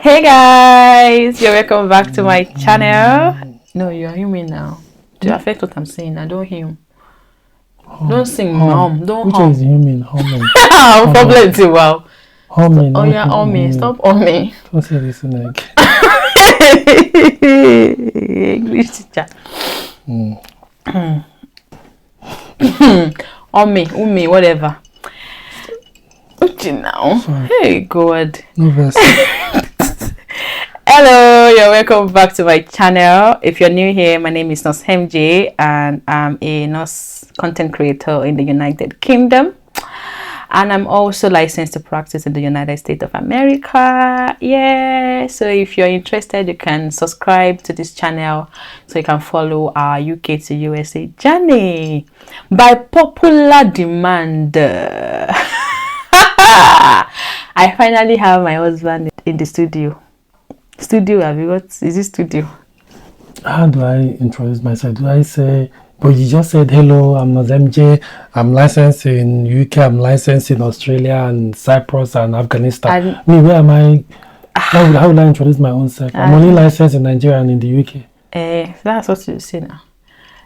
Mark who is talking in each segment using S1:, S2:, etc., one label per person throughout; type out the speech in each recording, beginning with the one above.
S1: Hey guys, you're welcome back to my channel. No, you're hearing now. Do you affect what I'm saying? I don't hear. Don't sing, mom. Don't
S2: Which
S1: hum.
S2: is humming? Humming.
S1: Problem too. Wow.
S2: Humming.
S1: Oh yeah, on me. Stop on me.
S2: Don't say this like.
S1: English teacher. On me, whatever. Now.
S2: Sorry.
S1: Hey God.
S2: No verse.
S1: Hello, you're welcome back to my channel. If you're new here, my name is Nurse MJ and I'm a nurse content creator in the United Kingdom, and I'm also licensed to practice in the United States of America. Yeah, so if you're interested, you can subscribe to this channel so you can follow our UK to USA journey by popular demand. I finally have my husband in the studio. Have you got? Is it studio?
S2: How do I introduce myself? Do I say, but you just said hello, I'm Nurse MJ, I'm licensed in UK, I'm licensed in Australia and Cyprus and Afghanistan. Where am I? How would I introduce my own self? I'm only licensed in Nigeria and in the UK.
S1: That's what you say now.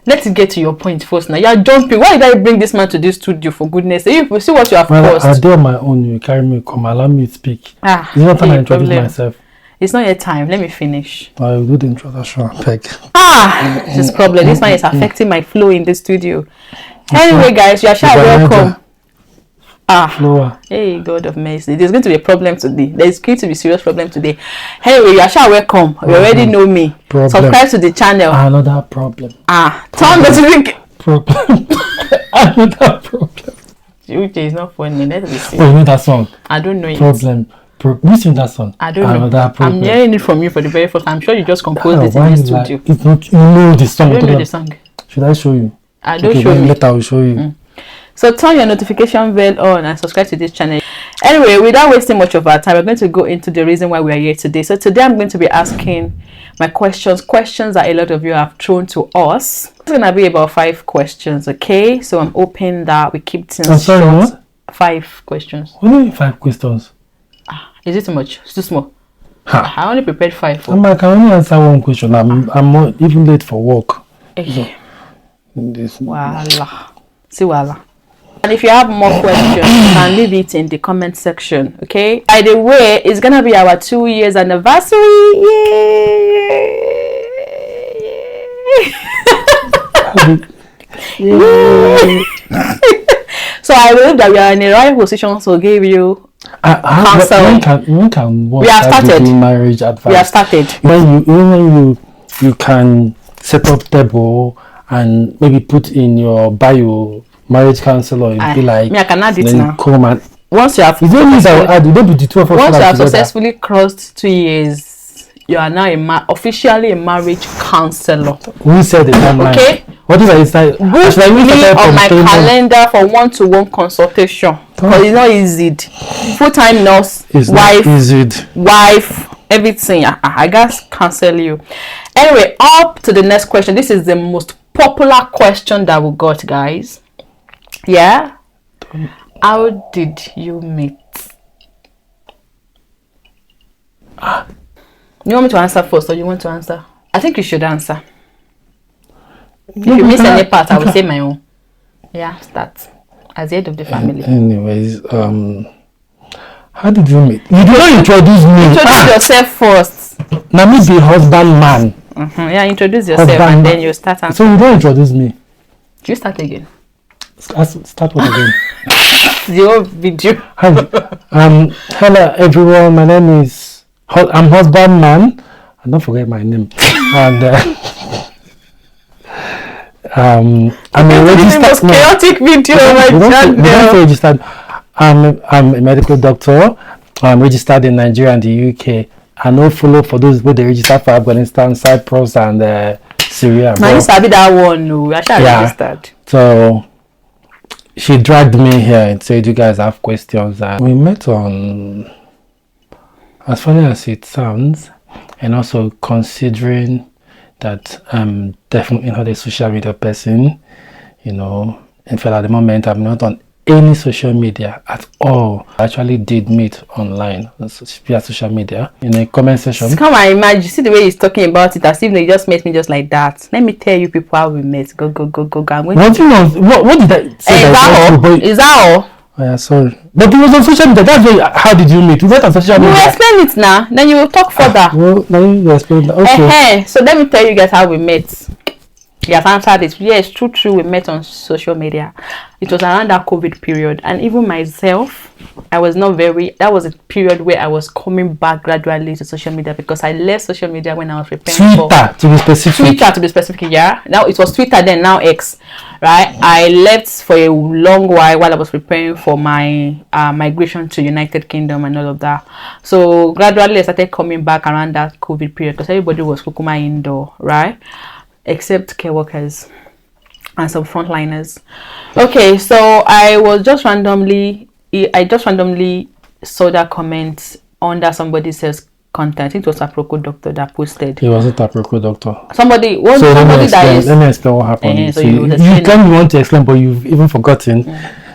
S1: Let's get to your point first now. You're jumping. Why did I bring this man to this studio, for goodness sake? You see what you have caused.
S2: I do on my own. You carry me, come, allow me to speak. It's not time I introduce myself.
S1: It's not your time. Let me finish.
S2: I will do the introduction.
S1: This is problem. This man is affecting my flow in the studio. Anyway, guys, you are sure welcome.
S2: Flower.
S1: Hey, God of mercy. There's going to be a problem today. There's going to be a serious problem today. Anyway, you are sure welcome. You already know me.
S2: Problem.
S1: Subscribe to the channel.
S2: Another problem.
S1: Turn the link.
S2: Problem. Another problem.
S1: Uche is not funny. Let me see.
S2: Oh, you know that song?
S1: I don't know it.
S2: Problem. You sing that song?
S1: I don't know. I'm hearing it from you for the very first time. I'm sure you just composed it in the studio.
S2: It's not, you know the song.
S1: I don't know the song.
S2: Should I show you?
S1: I don't show you.
S2: Later I will show you.
S1: So turn your notification bell on and subscribe to this channel. Anyway, without wasting much of our time, we're going to go into the reason why we are here today. So today I'm going to be asking my questions that a lot of you have thrown to us. It's going to be about 5 questions, okay? So I'm hoping that we keep things short.
S2: What?
S1: 5 questions.
S2: Only 5 questions.
S1: Is it too much? It's too small. I only prepared 5.
S2: I can only answer 1 question. I'm not even late for work.
S1: Voila. See voila. And if you have more questions, you can leave it in the comment section, okay? By the way, it's gonna be our 2 years anniversary. Yay! So I believe that we are in the right position to give you counseling. We have started.
S2: Marriage advice.
S1: We have started.
S2: When you can set up table and maybe put in your bio marriage counselor and be like,
S1: I can add it now.
S2: Come and
S1: once you have successfully crossed 2 years, you are now officially a marriage counselor.
S2: Who said the timeline? Okay. What if I decide?
S1: Book me on my calendar for one-to-one consultation. Because it's not easy. Full-time nurse, wife, everything. I guess cancel you. Anyway, up to the next question. This is the most popular question that we got, guys. Yeah. How did you meet? You want me to answer first or you want to answer? I think you should answer. If you miss any part, I will say my own. Yeah, start. As the head of the family.
S2: Anyways, how did you meet? You did not introduce me.
S1: Introduce yourself first.
S2: Now me be husband man.
S1: Yeah, introduce yourself and then you start answering.
S2: So you don't introduce me.
S1: You start again.
S2: Start what again?
S1: The whole video.
S2: Hello everyone. My name is. I'm husband man. And don't forget my name. And I'm a registered.
S1: Most chaotic video on my channel.
S2: Registered. I'm a medical doctor. I'm registered in Nigeria and the UK. I know follow for those who they registered for Afghanistan, Cyprus, and Syria.
S1: Now you sabi that one. No, I should registered.
S2: So she dragged me here and said, "You guys have questions." And we met on, as funny as it sounds, and also considering that I'm definitely not a social media person, you know. In fact, at the moment, I'm not on any social media at all. I actually did meet online via social media in a comment section.
S1: Come and imagine, see the way he's talking about it as if they just met me just like that. Let me tell you people how we met. Go. I'm going
S2: what did I say?
S1: Is that all? Is that all?
S2: Oh, yeah, sorry. But it was on social media. That's why, how did you meet? We went on social media.
S1: You will explain it now. Then you will talk further.
S2: Well, now you explain that. Okay.
S1: So let me tell you guys how we met. Yes, answered it. Yes, true. We met on social media. It was around that COVID period. And even myself, that was a period where I was coming back gradually to social media because I left social media when I was preparing
S2: Twitter, to be specific.
S1: Yeah. Now it was Twitter then, now X. Right? I left for a long while I was preparing for my migration to United Kingdom and all of that. So gradually I started coming back around that COVID period because everybody was kukuma indoor, right? Except care workers and some frontliners. Okay, so I randomly saw that comment under somebody else's content. It was a Aproko doctor that posted.
S2: It wasn't a Aproko doctor.
S1: Somebody that is.
S2: Let me explain what happened.
S1: So
S2: you can want to explain, but you've even forgotten.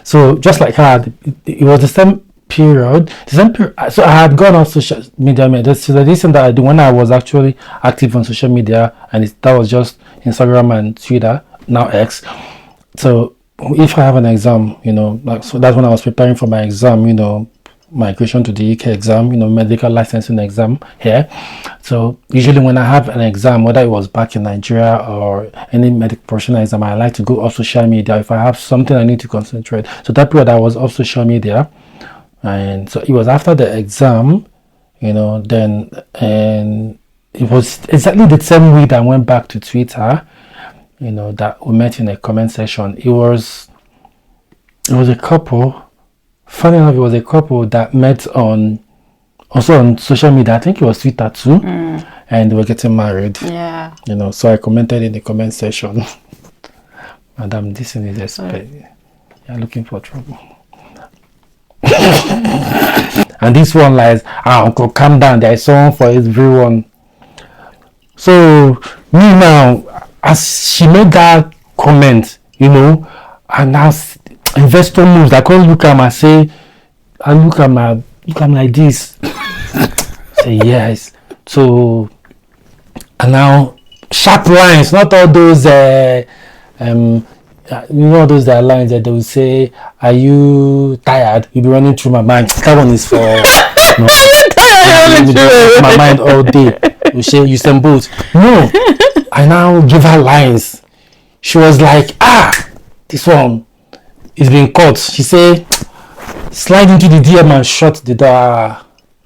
S2: So just like her, it was the same period. So I had gone on social media. So the reason that I do when I was actually active on social media, and that was just Instagram and Twitter, now X. So if I have an exam, so that's when I was preparing for my exam, migration to the UK exam, medical licensing exam here. So usually when I have an exam, whether it was back in Nigeria or any medical professional exam, I like to go off social media if I have something I need to concentrate. So that period I was off social media. And so it was after the exam, then, and it was exactly the same week that I went back to Twitter, that we met in a comment section. It was a couple. Funny enough, it was a couple that met also on social media. I think it was Twitter too, and they were getting married.
S1: Yeah.
S2: So I commented in the comment section, Madam, this is expect. You're looking for trouble. And this one like, uncle, calm down, there is someone for everyone. So me now, as she made that comment, and as investor moves, I can't look at him and say, look at him like this. Say yes. So and now sharp lines, not all those those that are lines that they will say, are you tired? You'll be running through my mind. That one is for my mind all day. You say you send both. No. I now give her lines. She was like, this one is being caught. She said, slide into the DM and shut the door.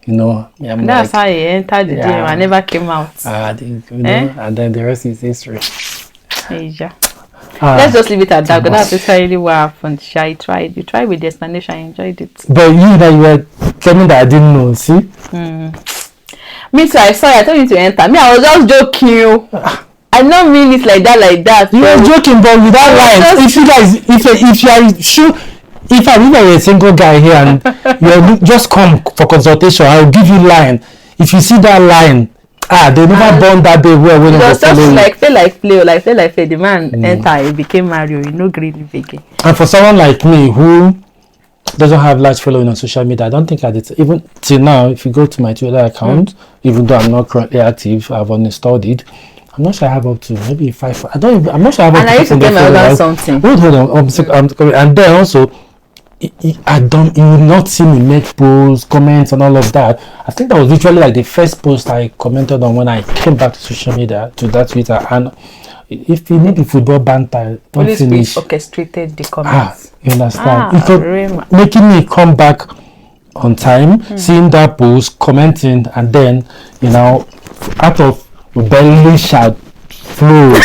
S1: That's how he entered the DM. I never came out.
S2: And then the rest is history.
S1: Yeah. Let's just leave it at that. Because that's really what happened. You tried with the explanation. I enjoyed it.
S2: But you were telling me that I didn't know. See?
S1: Me too. I told you to enter. Me, I was just joking. I don't mean it like that.
S2: You were joking, but without line. If I were a single guy here and you just come for consultation, I'll give you line. If you see that line. They never born that day where when it was
S1: just like play. The man enter, he became Mario, greedy big.
S2: And for someone like me who doesn't have large following on social media, I don't think I did. Even till now, if you go to my Twitter account, even though I'm not currently active, I've uninstalled it. I'm not sure I have up to maybe 5. I'm not sure I have up to.
S1: And I used to tell my husband something.
S2: Hold on. And then also, you will not see me make posts, comments, and all of that. I think that was literally like the first post I commented on when I came back to social media, to that Twitter. And if you need the football banter, don't finish.
S1: Orchestrated the comments.
S2: You understand? Making me come back on time, seeing that post, commenting, and then out of belly shout flow.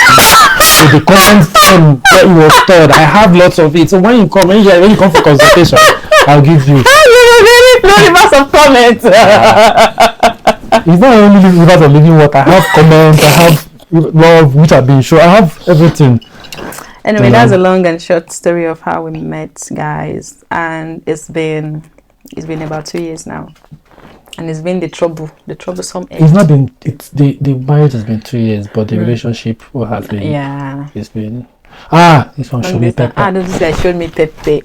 S2: So the comments from where it was stored, I have lots of it. So when you come for consultation, I'll give you.
S1: You very flow rivers of comments.
S2: It's not only rivers of living water. I have comments. I have love, which have been shown. I have everything.
S1: Anyway, that's a long and short story of how we met, guys, and it's been about 2 years now. And it's been the troublesome age.
S2: It's not been. The marriage has been 2 years, but the relationship has been.
S1: Yeah.
S2: It's been. This one showed me
S1: This
S2: pepper.
S1: this guy showed me pepper.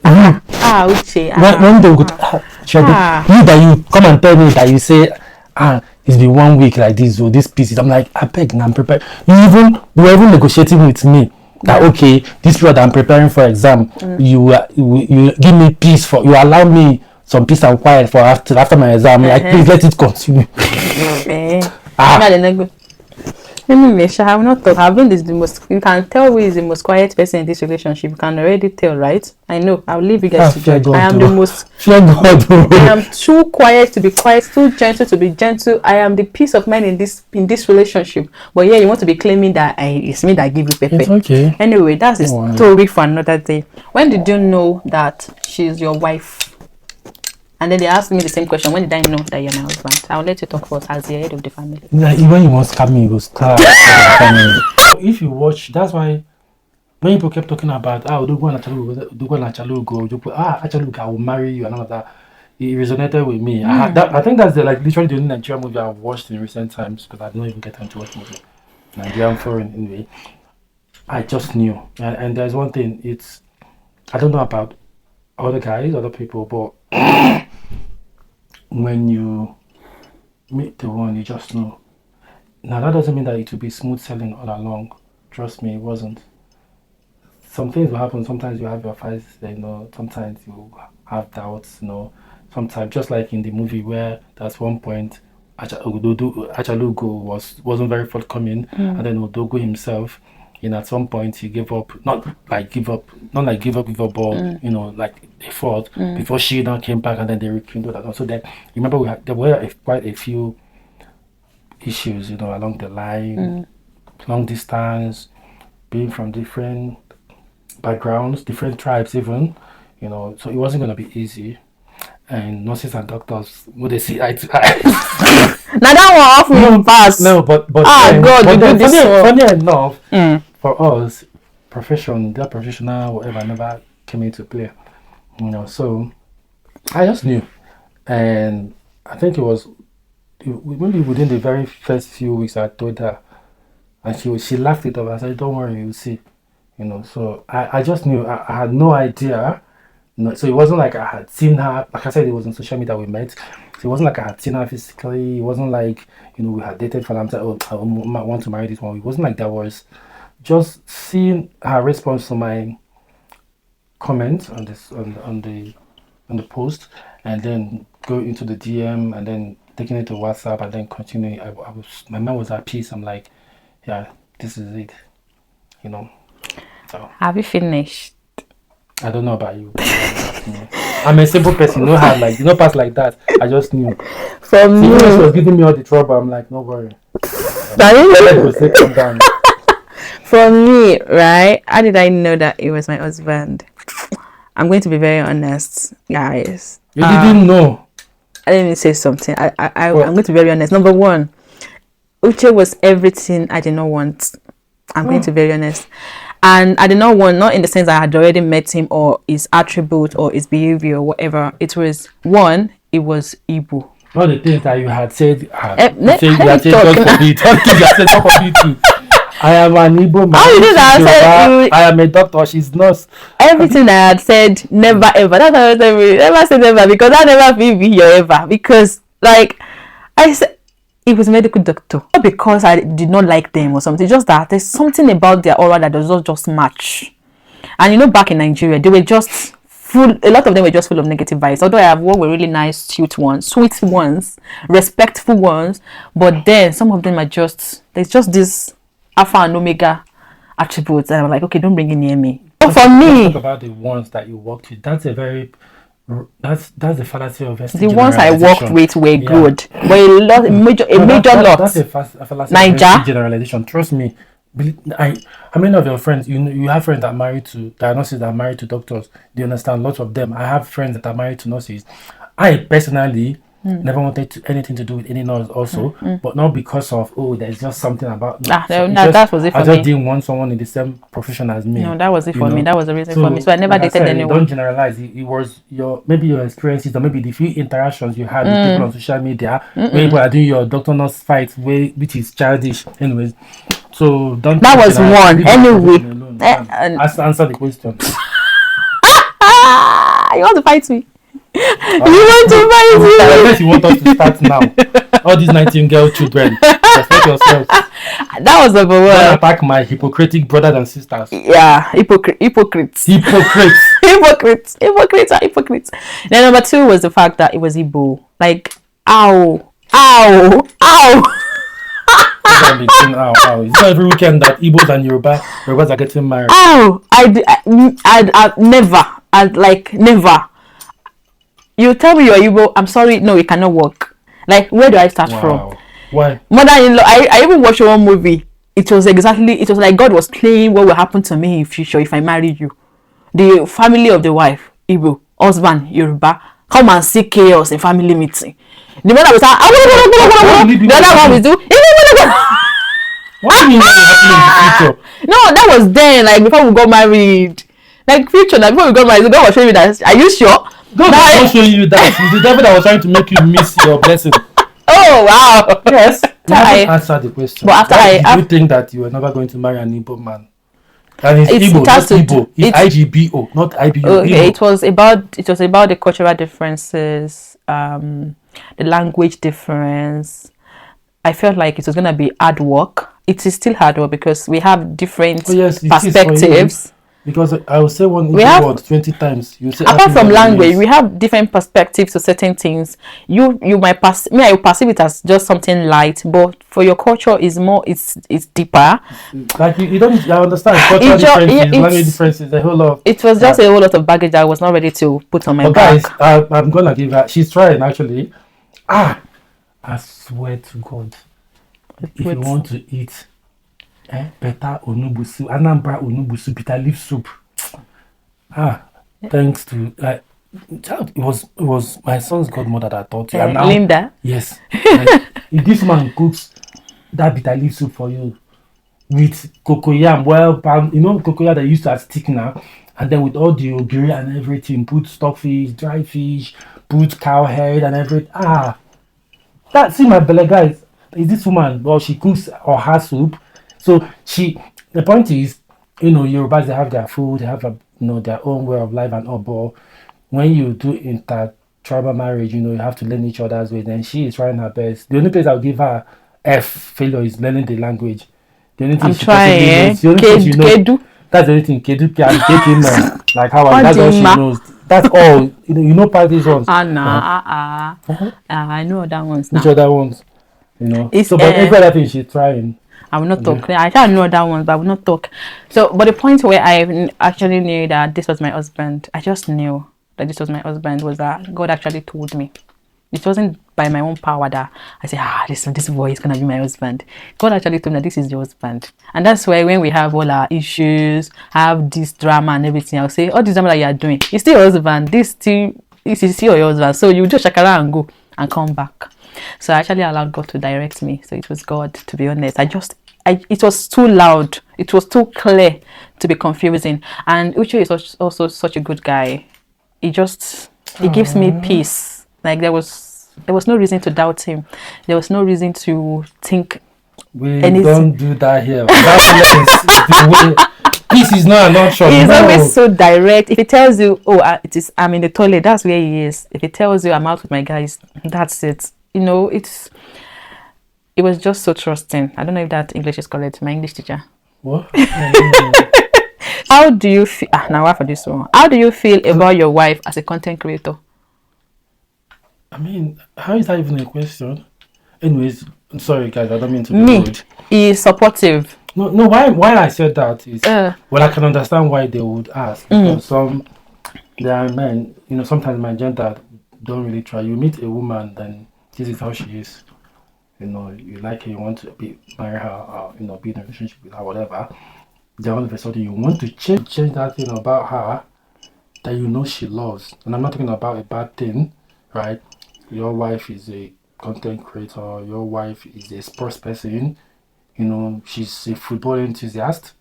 S1: Uche.
S2: When they would, you that you come and tell me that you say, it's been 1 week like this, or this pieces. I'm like, I beg, I'm prepared. You were even negotiating with me that okay, this period I'm preparing for exam, you give me peace for, you allow me some peace and quiet for after my exam. Like, please let it continue.
S1: Let me make sure I have not talked. I've been the most. You can tell who is the most quiet person in this relationship. You can already tell, right? I know. I'll leave you guys to judge. I am the most.
S2: Fear God.
S1: I am too quiet to be quiet, too gentle to be gentle. I am the peace of mind in this relationship. But yeah, you want to be claiming that it's me that give you pepper.
S2: It's okay.
S1: Anyway, that's a story for another day. When did you know that she's your wife? And then they asked me the same question. When did I know that you're my husband? I'll let you talk first as the head of the family.
S2: Even you must come me, you start. If you watch, that's why when people kept talking about Dogo and Achalugo, Achalugo, I will marry you and all of that, it resonated with me. I think that's literally the only Nigerian movie I've watched in recent times, because I don't even get time to watch movies. Nigerian foreign anyway. I just knew. And there's one thing, I don't know about other guys, other people, but when you meet the one, you just know. Now that doesn't mean that it will be smooth sailing all along. Trust me, it wasn't. Some things will happen. Sometimes you have your fights, sometimes you have doubts, sometimes, just like in the movie where there's one point Achalugo wasn't very forthcoming, and then Odogo himself, at some point he gave up, but like they fought before she now came back, and then they rekindled that. So then, remember, there were quite a few issues, along the line, long distance, being from different backgrounds, different tribes even, so it wasn't going to be easy. And nurses and doctors, would they see eye to eye?
S1: Now that one off pass.
S2: No, but funny enough, for us, their professional whatever never came into play. So I just knew, and I think it was maybe within the very first few weeks I told her, and she laughed it off. I said, "Don't worry, you'll see." So I just knew. I had no idea. So it wasn't like I had seen her. Like I said, it was on social media we met. So it wasn't like I had seen her physically. It wasn't like we had dated for a long time. Oh, I want to marry this one. It wasn't like that. Was just seeing her response to my comments on this on the post, and then go into the DM, and then taking it to WhatsApp, and then continuing. My mind was at peace. I'm like, yeah, this is it. So
S1: have you finished?
S2: I don't know about you. I'm a simple person. Pass like that. I just knew.
S1: From you,
S2: she was giving me all the trouble. I'm like, no worry. Calm down.
S1: From me, right? How did I know that it was my husband? I'm going to be very honest, guys.
S2: You didn't know.
S1: Let me say something. I'm going to be very honest. Number one, Uche was everything I did not want. I'm going to be very honest. And I did not want, not in the sense I had already met him or his attribute or his behavior or whatever. It was one, it was Igbo.
S2: All the things that you had said, you had said just for me. Too. I am an Igbo man. I am a doctor. She's nurse.
S1: Everything I had said, never ever. That's how I said, never say never, because I never feel be your ever. Because I said, it was a medical doctor. Not because I did not like them or something, just that there's something about their aura that does not just match. And back in Nigeria, they were just full, a lot of them were just full of negative vibes. Although I have one were really nice, sweet ones, respectful ones, but then some of them there's just this alpha and omega attributes, and I'm like, okay, don't bring it near me. But for me,
S2: talk about the ones that you worked with. That's the fallacy of
S1: the ones I worked with were good, but a major lot.
S2: That's a fallacy of generalization. Trust me. How many of your friends, you have friends that are married to nurses, that are married to doctors? Do you understand? Lots of them. I have friends that are married to nurses. I personally never wanted anything to do with any nurse also, but not because of, there's just something about me.
S1: That was it for me.
S2: I just didn't want someone in the same profession as me.
S1: No, that was it for me. That was the reason for me. So I never dated anyone.
S2: Don't generalize. It was maybe your experiences, or maybe the few interactions you had with people on social media, where people are doing your doctor-nurse fight, which is childish. Anyways, so don't.
S1: That was one. Anyway,
S2: understand. Answer the question.
S1: You want to fight me? You want to fight me?
S2: Unless you want us to start now. All these Nightingale children, respect yourselves.
S1: That was number one.
S2: Don't attack my hypocritic brothers and sisters.
S1: Yeah, hypocrites. Hypocrites. Hypocrites. Then number two was the fact that it was Igbo. Like, ow.
S2: It's not every weekend that Igbos and Yorubas are getting married.
S1: I'd never. You tell me you're Igbo, I'm sorry, no, it cannot work. Like, where do I start from?
S2: Why?
S1: Mother-in-law, I even watched one movie. It was like God was playing what will happen to me in future if I marry you. The family of the wife, Igbo, husband, Yoruba, come and see chaos in family meeting. The mother will start, the other one will do,
S2: what do you mean that will happen in the future?
S1: No, that was then, like before we got married. Like future, like before we got married, God was showing me that. Are you sure?
S2: God was not showing you that. It's the devil that was trying to make you miss your blessing.
S1: Oh wow!
S2: Yes. You haven't answered the question.
S1: But
S2: after you think that you were never going to marry an Igbo man, and it's Igbo, not Igbo. It's IGBO, not IBO.
S1: Okay, Igbo. It was about the cultural differences, the language difference. I felt like it was gonna be hard work. It is still hard work because we have different perspectives.
S2: Because I will say one word 20 times. You say
S1: apart from language, we have different perspectives to certain things. You might I will perceive it as just something light, but for your culture is more. It's deeper.
S2: Like you don't understand cultural differences, language differences, a whole lot.
S1: It was just a whole lot of baggage that I was not ready to put on my back.
S2: Guys, I'm gonna give her. She's trying actually. I swear to God, if you want to eat. Better onubusu, Anambra onubusu, bitter leaf soup. Thanks to it was my son's godmother that taught you. Now,
S1: Linda.
S2: Yes. If this man cooks that bitter leaf soup for you with cocoyam, cocoyam that used to have stick now, and then with all the ogiri and everything, put stockfish, dry fish, put cow head and everything. See my belly, guys. Is this woman? Well, she cooks or her soup. So the point is, Yorubas, they have their food, they have their own way of life and all. But when you do inter-tribal marriage, you have to learn each other's ways. And she is trying her best. The only place I'll give her F failure is learning the language. The only thing
S1: I'm trying.
S2: The only thing she knows. That's the only thing. Kedu, like how that's all she knows. That's all. You know part these ones.
S1: I know other ones now.
S2: Which other ones? So but every other thing she's trying.
S1: I will not talk. I can't know that one, but I will not talk. So, but the point where I actually knew that this was my husband, I just knew that this was my husband, was that God actually told me. It wasn't by my own power that I said, this boy is going to be my husband. God actually told me that this is your husband. And that's why when we have all our issues, have this drama and everything, I'll say, all this drama that you are doing, it's still your husband. This is still your husband. So you just shakara and go and come back. So I actually allowed God to direct me. So it was God, to be honest. It was too loud. It was too clear to be confusing. And Uche is also such a good guy. He gives me peace. Like there was no reason to doubt him. There was no reason to think.
S2: We don't do that here. Peace is not an option.
S1: He's always so direct. If he tells you, I'm in the toilet, that's where he is. If he tells you I'm out with my guys, that's it. It was just so trusting. I don't know if that English is correct. My English teacher.
S2: What?
S1: How do you feel? Now for this one. How do you feel about your wife as a content creator?
S2: I mean, how is that even a question? Anyways, I'm sorry guys, I don't mean to be rude.
S1: He is supportive.
S2: No. Why I said that is I can understand why they would ask because there are men. Sometimes my gender don't really try. You meet a woman, then this is how she is. You like her, you want to marry her, or, be in a relationship with her, whatever. Then all of a sudden you want to change that thing about her that she loves. And I'm not talking about a bad thing, right? Your wife is a content creator, your wife is a sports person, she's a football enthusiast,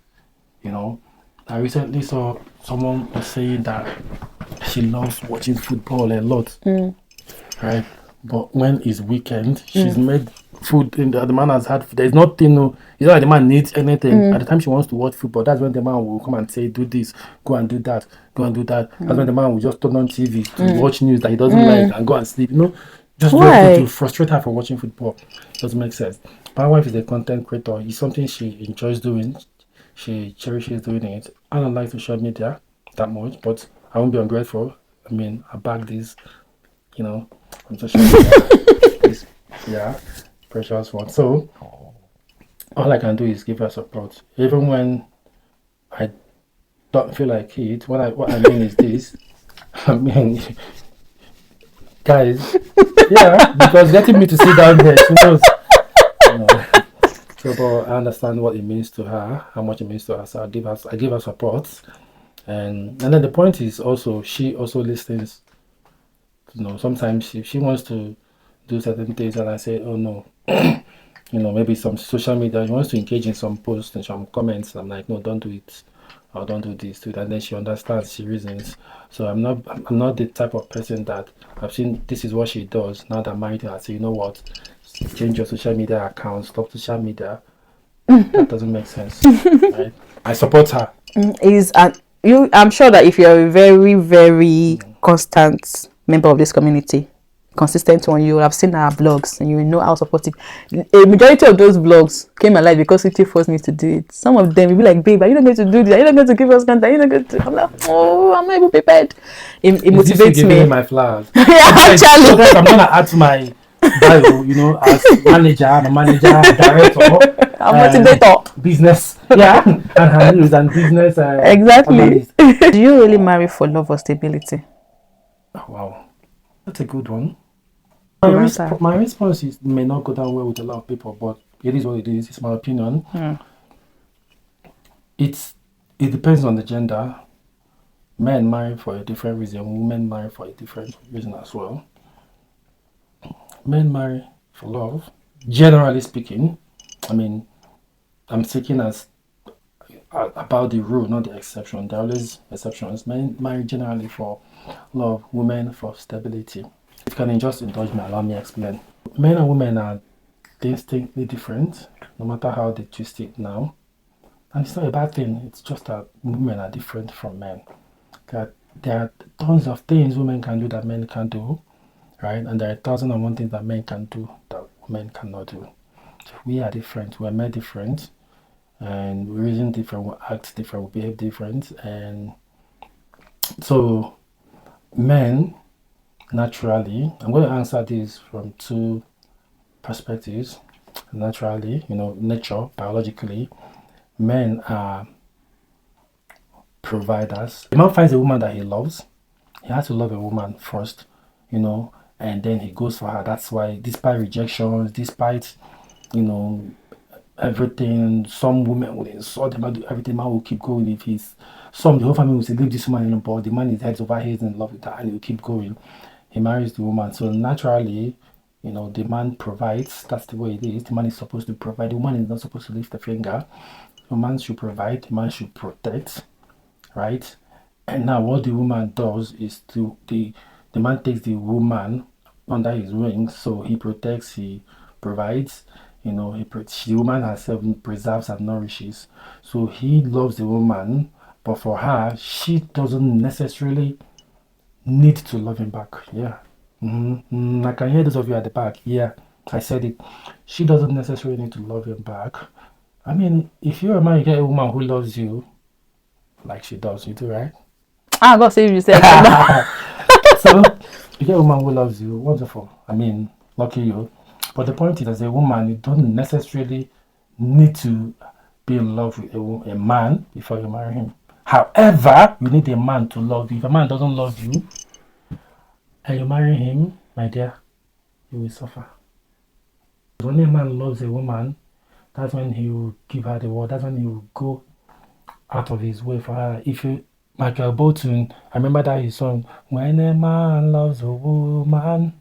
S2: I recently saw someone was saying that she loves watching football a lot, right? But when it's weekend, she's made food. And the man has had. There's nothing. No, you know, like the man needs anything. At the time she wants to watch football, that's when the man will come and say, "Do this, go and do that, go and do that." That's when the man will just turn on TV to watch news that he doesn't like and go and sleep. You know, just to frustrate her from watching football. Doesn't make sense. My wife is a content creator. It's something she enjoys doing. She cherishes doing it. I don't like social media that much, but I won't be ungrateful. I mean, I back this, you know, on social media. Yeah, precious one. So all I can do is give her support, even when I don't feel like it. What I mean is this. I mean, guys, yeah, because getting me to sit down there, she knows. You know. So, but I understand what it means to her, how much it means to her. So I give her support, and then the point is also she also listens. You know, sometimes if she wants to do certain things, and I say, oh no, you know, maybe some social media, she wants to engage in some posts and some comments. I'm like, no, don't do it, or don't do this, do that. And then she understands, she reasons. So I'm not the type of person that I've seen. This is what she does. Now that I'm married, I say, you know what, change your social media account, stop social media. That doesn't make sense. Right? I support her.
S1: I'm sure that if you're a very, very constant member of this community, consistent one, you will have seen our vlogs and you will know how supportive. A majority of those vlogs came alive because City forced me to do it. Some of them will be like, babe, are you not going to do this? Are you not going to give us content? Are you not going to? I'm like, oh, I'm not even prepared. It motivates me.
S2: My flowers.
S1: Yeah, actually.
S2: I'm gonna add to my bio, you know, as manager, I'm a manager, director,
S1: motivator,
S2: business, yeah, and her news and business.
S1: Exactly. Do you really marry for love or stability?
S2: Oh, wow, that's a good one. My response is may not go down well with a lot of people, but it is what it is. It's my opinion. It depends on the gender. Men marry for a different reason. Women marry for a different reason as well. Men marry for love, generally speaking. I mean, I'm speaking as about the rule, not the exception. There are always exceptions. Men marry generally for love, women for stability. If you can just indulge me, allow me to explain. Men and women are distinctly different, no matter how they twist it now. And it's not a bad thing. It's just that women are different from men. There are tons of things women can do that men can't do, right? And there are 1,001 things that men can do that women cannot do. So we are different. We're made different, and we reason different. We act different. We behave different, and so men naturally. I'm going to answer this from two perspectives. Naturally, you know, nature, biologically, men are providers. The man finds a woman that he loves. He has to love a woman first, you know, and then he goes for her. That's why, despite rejections, despite, you know, everything, some women will insult him, do everything. Man will keep going. If he's the whole family will say, leave this woman alone, but the man is heads over heels in love with her, and he'll keep going. He marries the woman. So naturally, you know, the man provides. That's the way it is. The man is supposed to provide. The woman is not supposed to lift a finger. The man should provide. The man should protect. Right? And now what the woman does is the man takes the woman under his wings, so he protects, he provides, you know, the woman herself preserves and nourishes. So he loves the woman, but for her, she doesn't necessarily need to love him back. Yeah. I can hear those of you at the back. Yeah, I said it. She doesn't necessarily need to love him back. I mean, if you're a man, you get a woman who loves you like she does, you do, right?
S1: God save you, said.
S2: So you get a woman who loves you, wonderful. I mean, lucky you. But the point is, as a woman, you don't necessarily need to be in love with a man before you marry him. However, you need a man to love you. If a man doesn't love you and you marry him, my dear, you will suffer. When a man loves a woman, that's when he will give her the world. That's when he will go out of his way for her. If you, Michael Bolton, I remember that his song, When a Man Loves a Woman.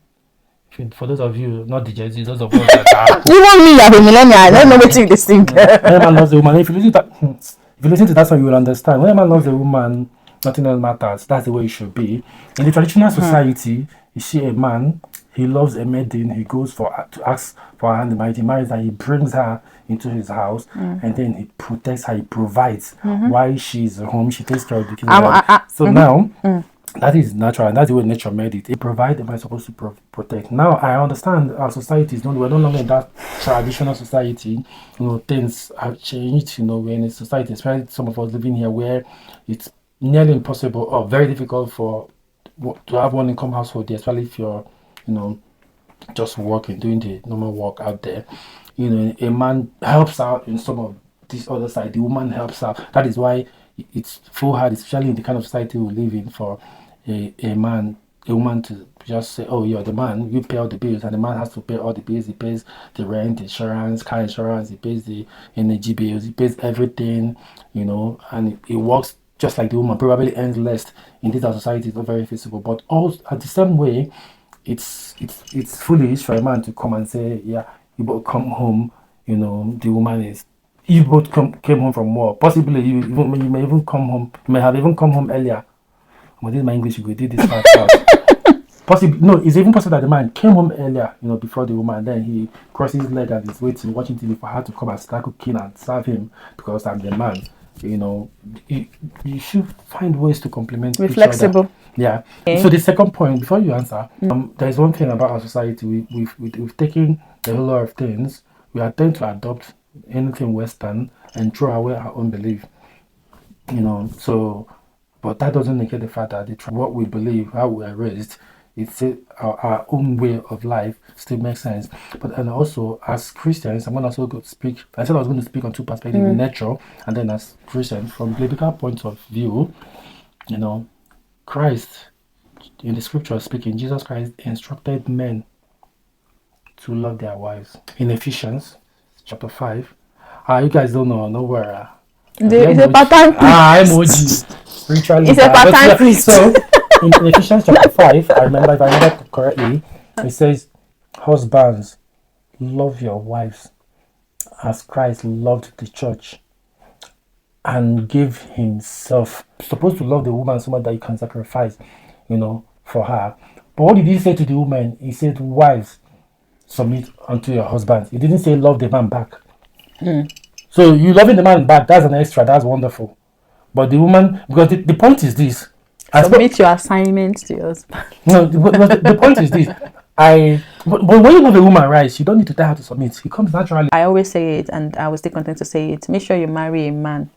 S2: For those of you, not the Jay-Z, those of us that are...
S1: You want me, you're a millennial. I don't know what you think.
S2: When a man loves a woman, if you listen to that song, you will understand. When a man loves a woman, nothing else matters. That's the way it should be. In the traditional society, you see a man, he loves a maiden, he goes to ask for her hand in marriage. He marries her, he brings her into his house, and then he protects her, he provides while she's home, she takes care of the kids. So now, that is natural, and that's the way nature made it. It provides, am I supposed to protect? Now, I understand our society we're no longer in that traditional society. Things have changed. We're in a society, especially some of us living here, where it's nearly impossible or very difficult to have one income household, especially if you're, just working, doing the normal work out there. A man helps out in some of this other side. The woman helps out. That is why it's so hard, especially in the kind of society we live in, for a woman to just say, "Oh, you're the man. You pay all the bills," and the man has to pay all the bills. He pays the rent, insurance, car insurance. He pays the energy bills. He pays everything. And it works just like the woman. Probably earns less in this society. It's not very feasible. But also at the same way, it's foolish for a man to come and say, "Yeah, you both come home." The woman is. You both came home from work. Possibly you may even come home. You may have even come home earlier. But this is my English. You did this part out. Possibly no. It's even possible that the man came home earlier. Before the woman. Then he crosses his leg and is waiting, watching TV for her to come and start cooking and serve him because I'm the man. You should find ways to complement each
S1: flexible.
S2: other. Yeah. Okay. So the second point, before you answer, there's one thing about our society. We've taken a whole lot of things. We are trying to adopt anything Western and throw away our own belief. So, but that doesn't negate the fact that what we believe, how we are raised, it's our own way of life still makes sense. And also as Christians, I'm going to also speak. I said I was going to speak on two perspectives: nature, and then as Christians, from biblical point of view, Christ in the scripture speaking, Jesus Christ instructed men to love their wives in Ephesians chapter 5. You guys don't know, nowhere.
S1: It's a part-time priest.
S2: Emoji. Spiritually.
S1: It's a part-time priest.
S2: So, in Ephesians chapter 5, if I remember correctly, it says, "Husbands, love your wives as Christ loved the church and gave himself." You're supposed to love the woman so much that you can sacrifice, for her. But what did he say to the woman? He said, "Wives, submit unto your husbands." He didn't say love the man back. So you loving the man back, that's an extra, that's wonderful. But the woman, because the point is this.
S1: Submit your assignments to your husband.
S2: No, the point is this. But when you love a woman, right, you don't need to tell her to submit. It comes naturally.
S1: I always say it, and I will still continue to say it. Make sure you marry a man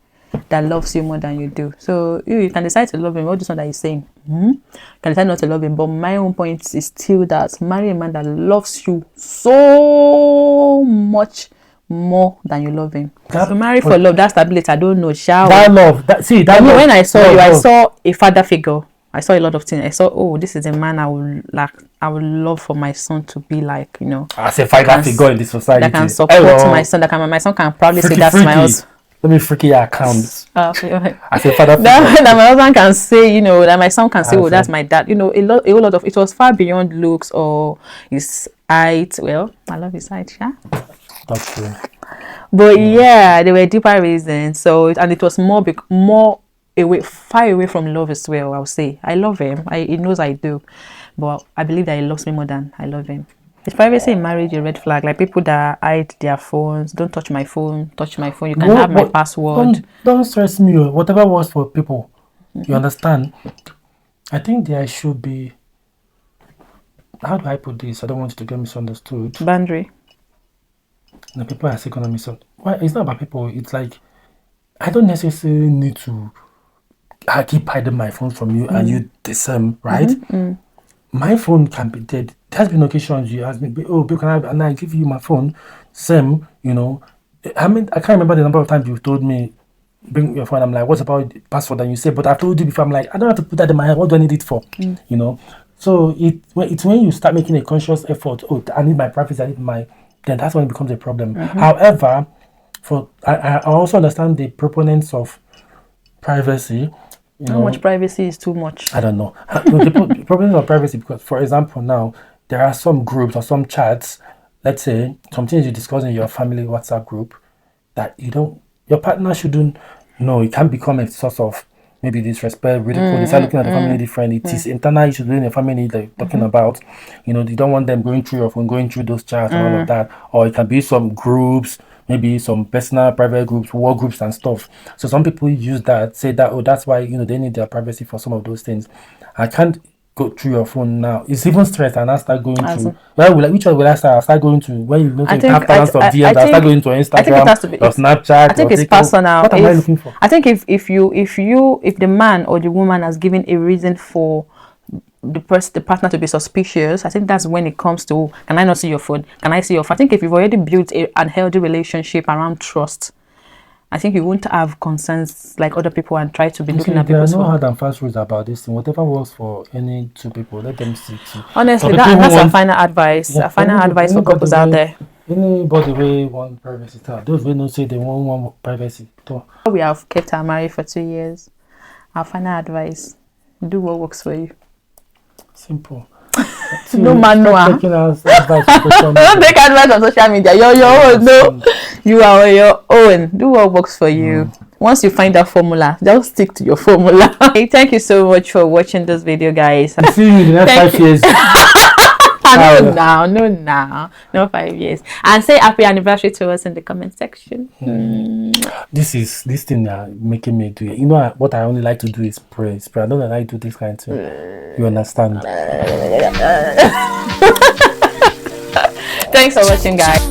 S1: that loves you more than you do. So you can decide to love him. What is not that he's saying? You can decide not to love him. But my own point is still that marry a man that loves you so much more than you love him. So marry for love, that stability, I don't know.
S2: That love,
S1: when I saw you, I saw a father figure. I saw a lot of things. I saw, this is a man I would love for my son to be like,
S2: as a father figure in the society
S1: that can support my son. My son can proudly say that's my husband.
S2: Let me freaky your account.
S1: I say
S2: father figure.
S1: That my husband can say, that my son can say, that's my dad. A whole lot of it was far beyond looks or his height. Well, I love his height, yeah.
S2: That's true.
S1: But yeah, there were deeper reasons. So and it was more far away from love as well. I'll say I love him. He knows I do, but I believe that he loves me more than I love him. Is privacy in marriage a red flag? Like people that hide their phones, don't touch my phone. You can have my password.
S2: Don't stress me. Whatever works for people, you understand. I think there should be. How do I put this? I don't want you to get misunderstood.
S1: Boundary.
S2: The people are still gonna miss out. Why? It's not about people. It's like I don't necessarily need to. I keep hiding my phone from you, and you the same, right? My phone can be dead. There's been occasions you ask me, "Oh, babe, can I?" And I give you my phone. Same, I mean, I can't remember the number of times you've told me, "Bring your phone." I'm like, "What's about the password?" And you say, "But I've told you before." I'm like, "I don't have to put that in my head. What do I need it for?" So it's when you start making a conscious effort. Oh, I need my privacy. I need my. Then that's when it becomes a problem. However, I also understand the proponents of privacy.
S1: How much privacy is too much?
S2: I don't know. The proponents of privacy, because for example now, there are some groups or some chats, let's say, some things you discuss in your family WhatsApp group that your partner shouldn't know. It can become a source of maybe disrespect, ridicule. They start looking at the family different. It is internal issues within the family that you're talking about. You know, you don't want them going through your phone, going through those chats and all of that. Or it can be some groups, maybe some personal private groups, war groups and stuff. So some people use that, say that, oh, that's why, you know, they need their privacy for some of those things. I can't go through your phone now. It's even stress, and I start going through. Which one will I start? I start going to when you know you have thousands of DMs. I start going to Instagram, I think it has to be, or Snapchat.
S1: I think it's personal.
S2: What am I looking for?
S1: I think if the man or the woman has given a reason for the partner to be suspicious, I think that's when it comes to, can I not see your phone? Can I see your phone? I think if you've already built a unhealthy relationship around trust, I think you won't have concerns like other people and try to be looking at people's phone.
S2: There are no hard and fast rules about this thing. Whatever works for any two people, let them stick to.
S1: Honestly, that's our final advice. Yeah, our final advice for couples out there.
S2: Anybody will want privacy. Those will not say they want privacy.
S1: We have kept our marriage for 2 years. Our final advice: do what works for you.
S2: Simple.
S1: No manual. Don't take advice on social media. You're your own. No, you are on your own. Do what works for you. Once you find that formula, just stick to your formula. Hey, thank you so much for watching this video, guys.
S2: See you in the next 5 years.
S1: No 5 years. And say happy anniversary to us in the comment section.
S2: This thing making me do it. You know what I only like to do is pray. I don't like to do this kind of thing. You understand?
S1: Thanks for watching, guys.